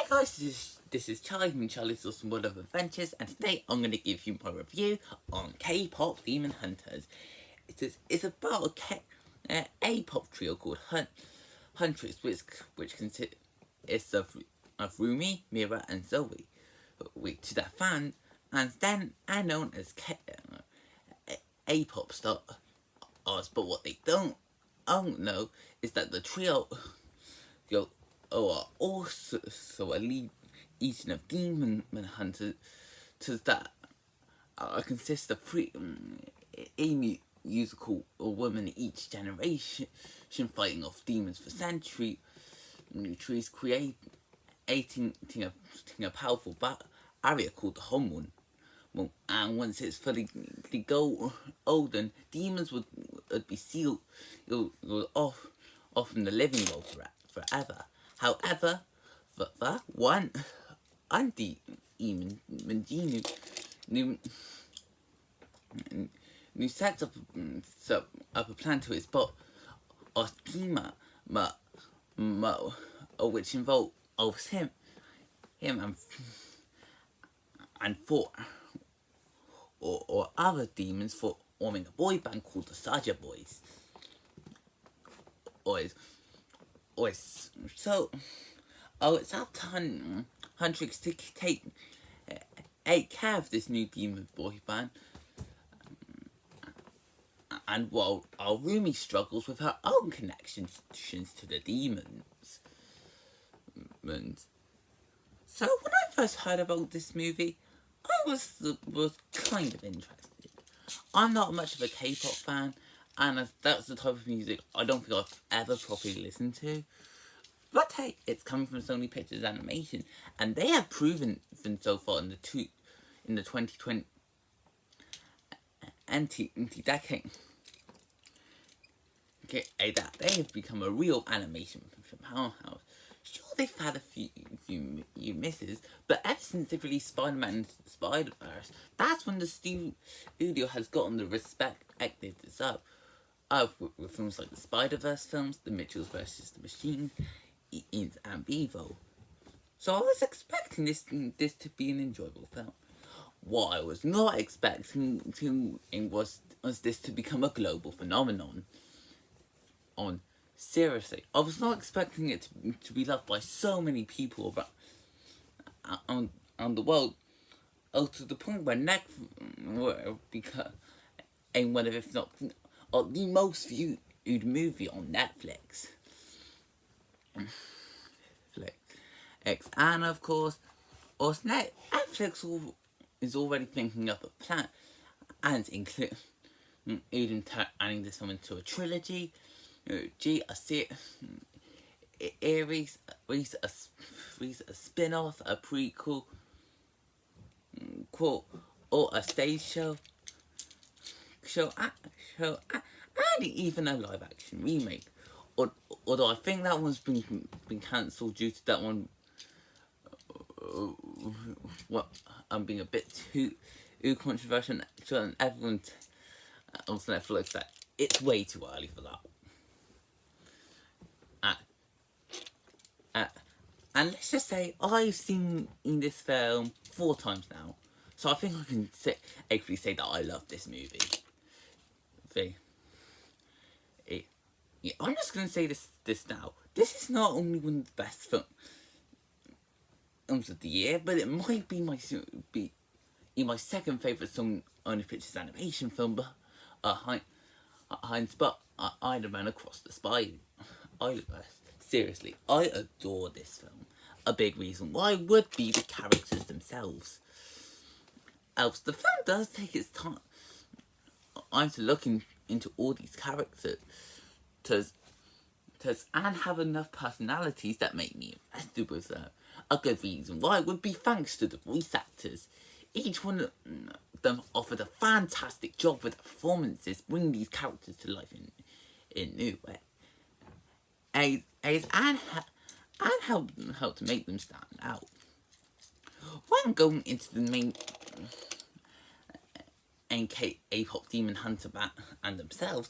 guys, this is Charlie from Charlie's Awesome World of Adventures, and today I'm going to give you my review on K-pop Demon Hunters. It's about a pop trio called Huntress, which consists of Rumi, Mira, and Zoe. To their fans, and then are known as A-pop stars. But what they don't know is that the trio are also a legion of demon hunters that consist of three musical women each generation, fighting off demons for centuries, creating a powerful area called the Homewood. And once it's fully golden, demons would be sealed off from the living world forever. However, one anti-demon new sets up a plan to spot a schema which involves him and four or other demons forming a boy band called the Saja Boys. It's up to Huntrix to take care of this new demon boy band, and while Rumi struggles with her own connections to the demons. So when I first heard about this movie, I was kind of interested. I'm not much of a K-pop fan, and that's the type of music I don't think I've ever properly listened to. But hey, it's coming from Sony Pictures Animation, and they have proven so far in the 2020 decade that they have become a real animation powerhouse. Sure, they've had a few misses, but ever since they've released Spider-Man and Spider-Verse, that's when the studio has gotten the respect they deserve. With films like the Spider-Verse films, The Mitchells vs. the Machines, and Bevo. So I was expecting this to be an enjoyable film. What I was not expecting was this to become a global phenomenon. Seriously, I was not expecting it to be loved by so many people around the world, to the point where became one of, if not the most viewed movie on Netflix. And of course, Netflix is already thinking up a plan, and including turning this one into a trilogy, a spin-off, a prequel, or a stage show, and even a live-action remake. Although I think that one's been cancelled due to that one being a bit too controversial, and everyone on Netflix that it's way too early for that. And let's just say I've seen this film 4 times now, so I think I can actually say that I love this movie. Yeah, I'm just gonna say this now. This is not only one of the best films of the year, but it might be my second favourite Sony Pictures Animation film, behind Spider-Man Across the Spider-Verse. Seriously, I adore this film. A big reason why would be the characters themselves. Else, the film does take its time to look into all these characters and have enough personalities that make me invested with them. A good reason why would be thanks to the voice actors. Each one of them offered a fantastic job with the performances, bringing these characters to life in new ways, and help to make them stand out. When going into the main K-pop Demon Hunter and themselves,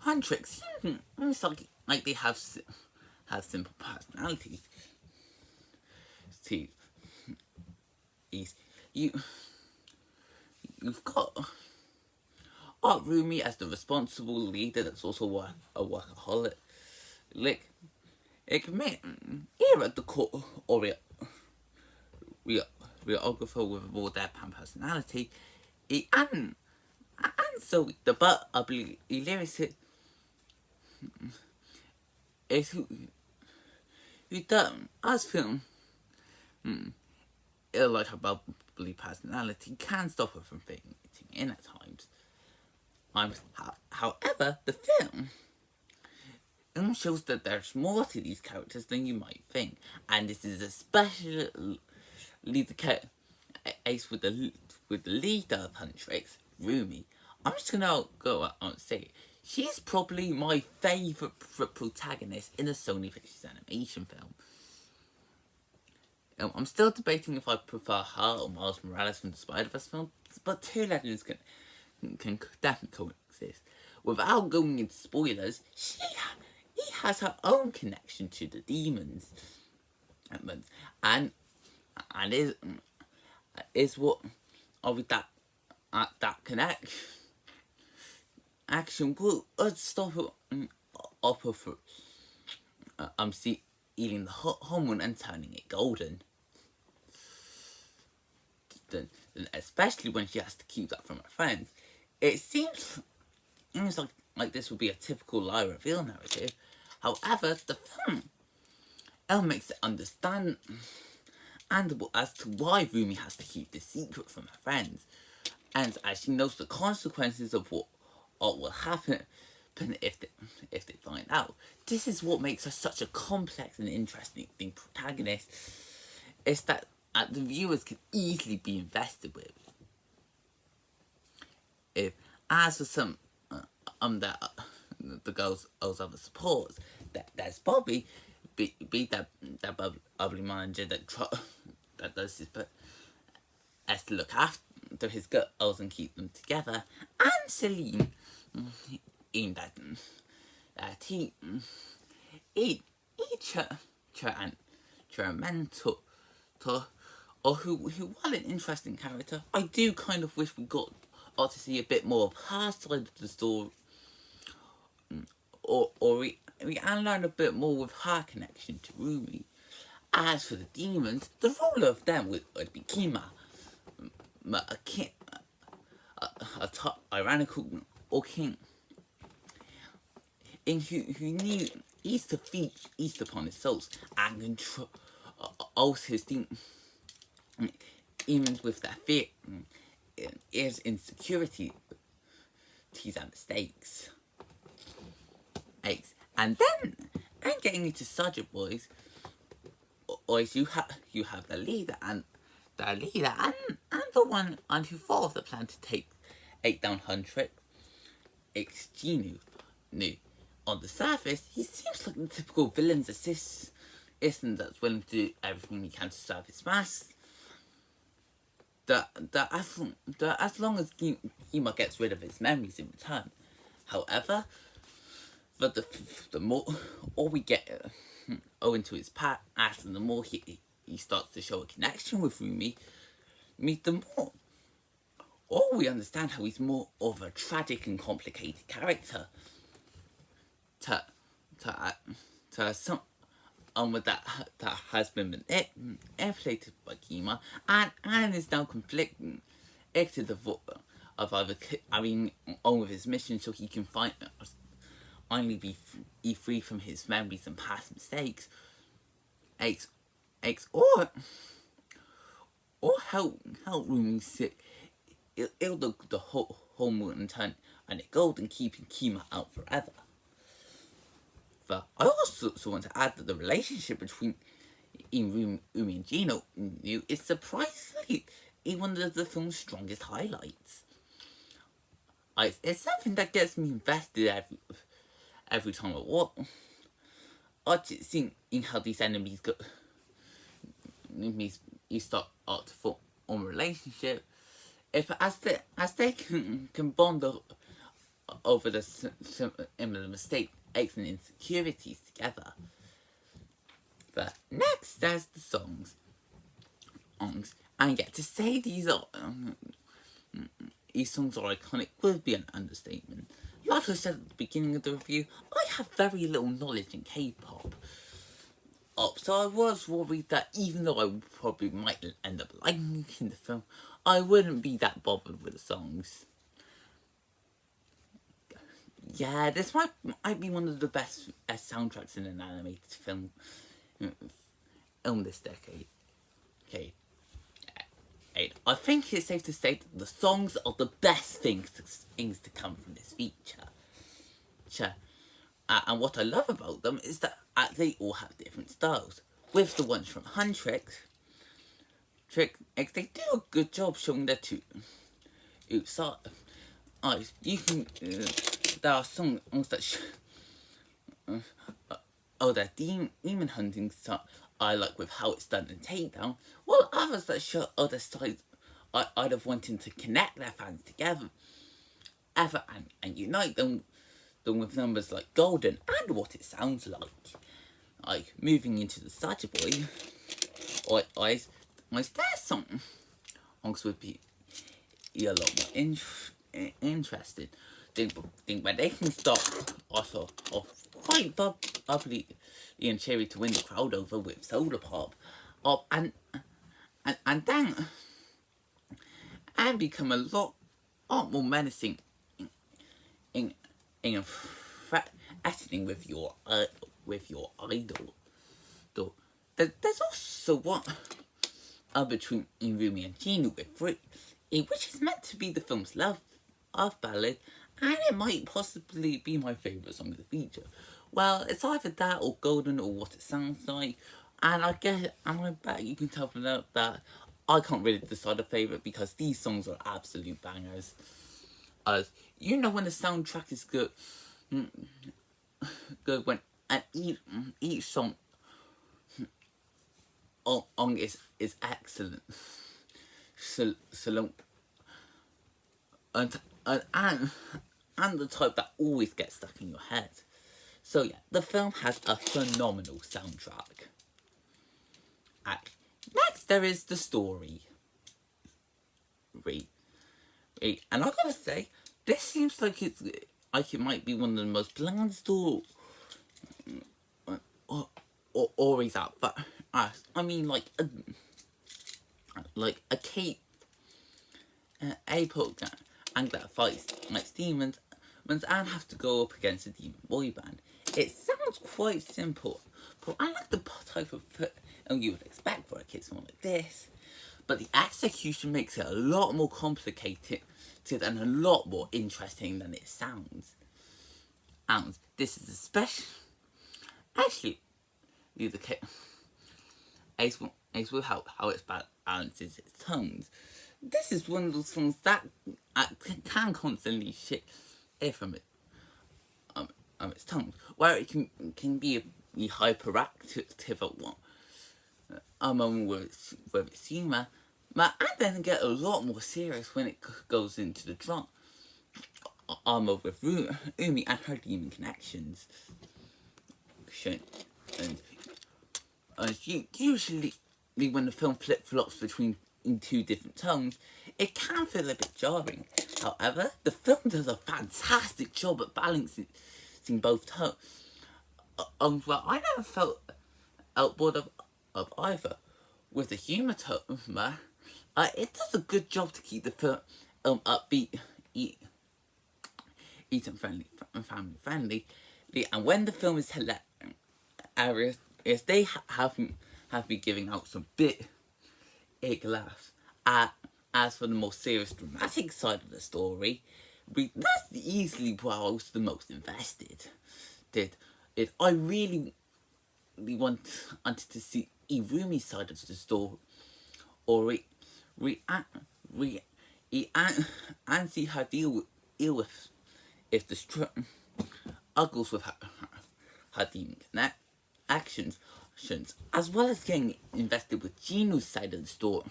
Huntrix seems like they have have simple personalities. See, is you've got Rumi as the responsible leader that's also a workaholic. It can make here at the core choreographer with a more deadpan personality. And so the but I believe lyricist is who done as film. Like her bubbly personality can stop her from fitting in at times. However, the film shows that there's more to these characters than you might think, and this is especially the case with the leader of Huntrix, Rumi. I'm just gonna go out and say it. She's probably my favourite protagonist in a Sony Pictures animation film. I'm still debating if I prefer her or Miles Morales from the Spider-Verse film, but two legends can definitely coexist. Without going into spoilers, he has her own connection to the demons, and is what with that action will stop her up for eating the hormone and turning it golden. Then, especially when she has to keep that from her friends, it seems like this would be a typical lie reveal narrative. However, the film makes it understandable as to why Rumi has to keep this secret from her friends, and as she knows the consequences of what will happen if they find out. This is what makes her such a complex and interesting protagonist. Is that the viewers can easily be invested with. As for some the girls' other supports, there's Bobby, be that bubbly manager that does his best to look after his girls and keep them together, and Celine, in that team, each her mentor, or who while an interesting character, I do kind of wish we got to see a bit more of her side of the story, or we can learn a bit more with her connection to Rumi. As for the demons, the ruler of them would be Kima, a tyrannical or king, in who knew east upon his souls and controls his demons with their fear, his insecurities and mistakes. And then, getting into Sergeant Boys, you have the leader and the one who follows the plan to take down Huntrix. It's Genu. On the surface, he seems like the typical villain's assistant that's willing to do everything he can to serve his master. As long as Kima gets rid of his memories in return. However, the more we get owing to his past, and the more he starts to show a connection with Rumi, the more we understand how he's more of a tragic and complicated character. To someone that has been manipulated by Kima and is now conflicted of either carrying on with his mission so he can finally be free from his memories and past mistakes, or help Rumi heal the whole moon and turn and it gold and keeping Kima out forever. But I also want to add that the relationship between Rumi and Geno is surprisingly one of the film's strongest highlights. It's something that gets me invested every time I watch. I just think in how these enemies start to form a relationship. As they can bond over the similar mistakes and insecurities together. says the songs, and yet to say these songs are iconic would be an understatement. Like I said at the beginning of the review, I have very little knowledge in K-pop. So I was worried that even though I probably might end up liking the film, I wouldn't be that bothered with the songs. Yeah, this might be one of the best soundtracks in an animated film this decade. Okay. I think it's safe to say that the songs are the best things to come from this feature. And what I love about them is that they all have different styles. With the ones from Huntrix, they do a good job showing their two sides. You can there are songs that that demon hunting style I like with how it's done in Takedown, while others that show other sides I'd have wanted to connect their fans together and unite them with numbers like Golden and What It Sounds like moving into the Saja Boy or their songs would be a lot more interested. Think where they can start also off quite bubbly and cheery to win the crowd over with Soda Pop, and then become a lot more menacing in threatening with your idol. Though there's also one between Irumi and Ginu with Free, which is meant to be the film's love ballad, and it might possibly be my favourite song of the feature. Well, it's either that or Golden or What It Sounds Like, and I bet you can tell from that I can't really decide a favourite because these songs are absolute bangers. As you know when the soundtrack is good when and each song is excellent. So and the type that always gets stuck in your head. So yeah, the film has a phenomenal soundtrack. Next, there is the story. And I gotta say, this seems like it might be one of the most bland stories always out. But I mean, like a Kate Apo and that fights like demons and have to go up against a demon boy band. It sounds quite simple, but I like the type of film you would expect for a kid's film like this. But the execution makes it a lot more complicated and a lot more interesting than it sounds. And this is especially the case. Ace will help how it balances its tones. This is one of those songs that can constantly shift from its tones, where it can be hyperactive at one moment with its humour, and then get a lot more serious when it goes into the drama with Umi and her demon connections. And usually when the film flip-flops between two different tones, it can feel a bit jarring. However, the film does a fantastic job at balancing both tones. Well, I never felt outboard of either. With the humour tone, it does a good job to keep the film upbeat, and family friendly. And when the film is hilarious, they have been giving out some big laughs. As for the more serious dramatic side of the story, that's easily where I was the most invested. I really wanted to see Irumi's side of the story, or and see her deal with if the struggles with her demon actions, as well as getting invested with Gino's side of the story.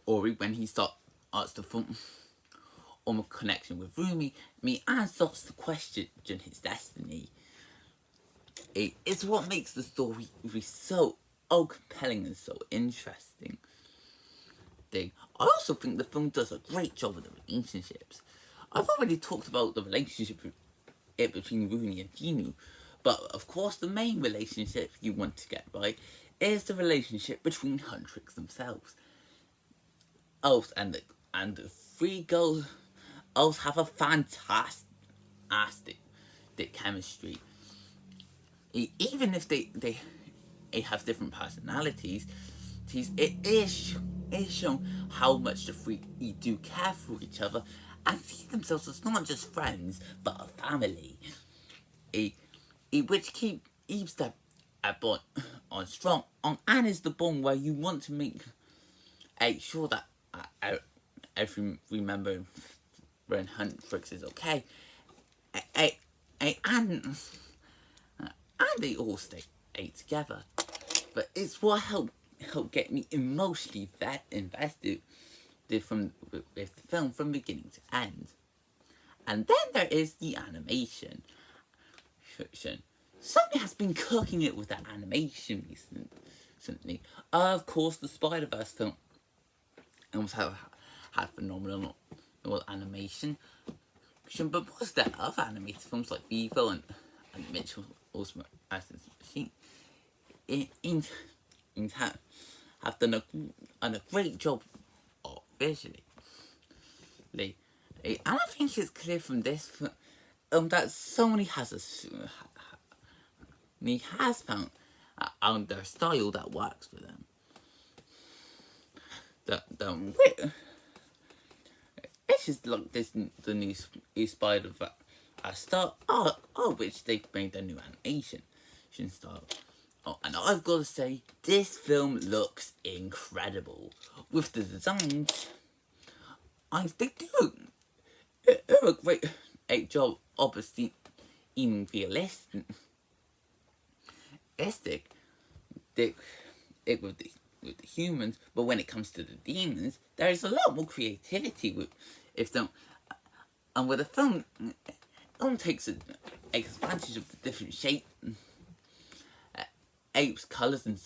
Or when he starts to form a connection with Rumi, and starts to question his destiny. It's what makes the story so compelling and so interesting. I also think the film does a great job with the relationships. I've already talked about the relationship between Rooney and Ginu, but of course the main relationship you want to get right is the relationship between Huntrix themselves. Elves and the three girls elves have a fantastic chemistry. Even if they have different personalities, it is shown how much the three do care for each other and see themselves as not just friends but a family. Which keeps that bond on strong and is the bond where you want to make sure that every member when Huntrix is okay, and they all stay together. But it's what helped get me emotionally invested with the film from beginning to end. And then there is the animation. Somebody has been cooking it with that animation recently. Of course, the Spider-Verse film almost had phenomenal animation. But was there other animated films like Vivo and Mitchell also have done a great job visually. And I think it's clear from this that Sony has found their style that works for them. It's just like the new Spider-Verse style, which they've made a new animation style. And I've got to say, this film looks incredible. With the designs, they do a great job, obviously, even realistic with the humans, but when it comes to the demons, there is a lot more creativity with them. And with the film, it takes advantage of the different shapes, apes, colours, and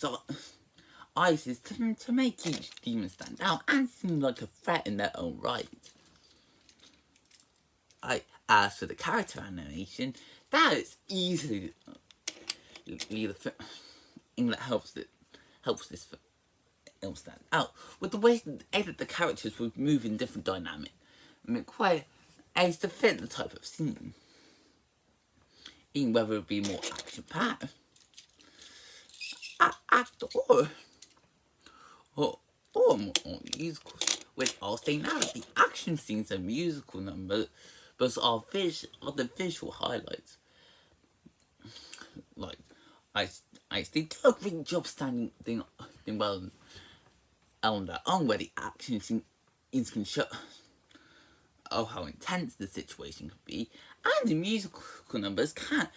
eyes to make each demon stand out and seem like a threat in their own right. As for the character animation, that is easily the thing that helps this film stand out, with the way that the characters would move in different dynamic, quite as to fit the type of scene, even whether it be more action-packed, or more musical. With all saying that, the action scenes and musical numbers are the visual highlights. Like, they do a great job standing well on their own, where the action scenes can show how intense the situation could be, and the musical numbers can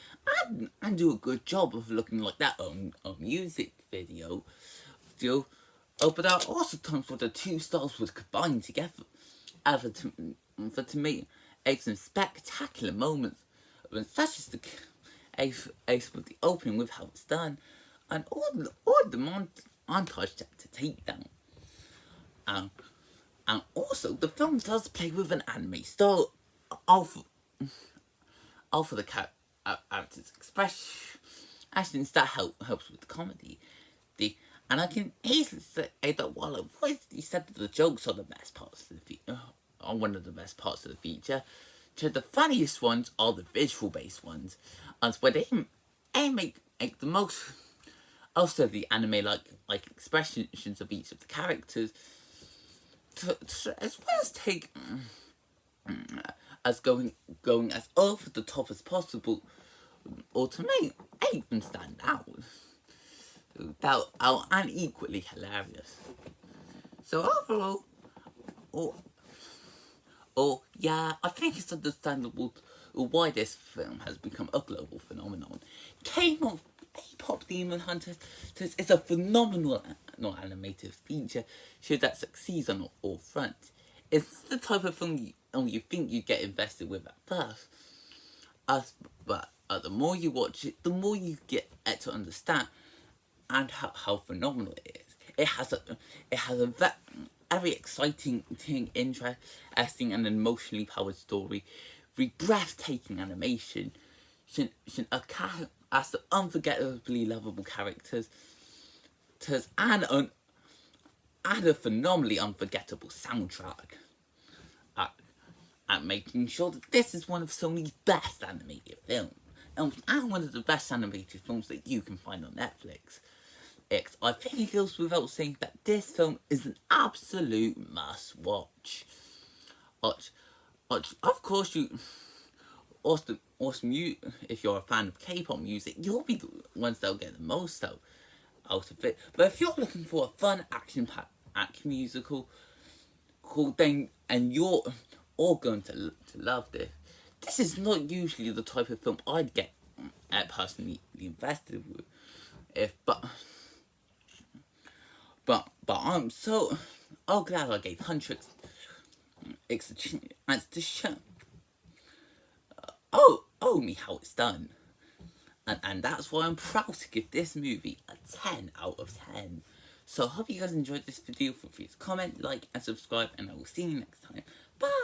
and do a good job of looking like that on music video. But there are also times where the two styles would combine together to make some spectacular moments, such as the case with the opening with how it's done, and all the montage to take down. And also, the film does play with an anime style of the character's expressions that helps with the comedy. And I can easily say that while I've always said that the jokes are the best parts of one of the best parts of the feature, the funniest ones are the visual-based ones, and where they make the most also the anime like expressions of each of the characters, as well as take as going as over the top as possible, or to make them stand out. And equally hilarious. So overall, yeah, I think it's understandable why this film has become a global phenomenon. K-pop Demon Hunters is a phenomenal animated feature that succeeds on all fronts. It's the type of film you think you get invested with at first, the more you watch it, the more you get to understand and how phenomenal it is. It has a very exciting, interesting, and emotionally powered story, with breathtaking animation, a cast of unforgettably lovable characters, and a phenomenally unforgettable soundtrack. At making sure that this is one of Sony's best animated films, and one of the best animated films that you can find on Netflix. I think it goes without saying that this film is an absolute must-watch. Of course, if you're a fan of K-pop music, you'll be the ones that'll get the most out of it. But if you're looking for a fun action-packed musical, and you're all going to love this. This is not usually the type of film I'd get personally invested with, but I'm so glad I gave Huntrix a chance to show me how it's done, and that's why I'm proud to give this movie a 10 out of 10. So I hope you guys enjoyed this video. Feel free to comment, like, and subscribe, and I will see you next time. Bye!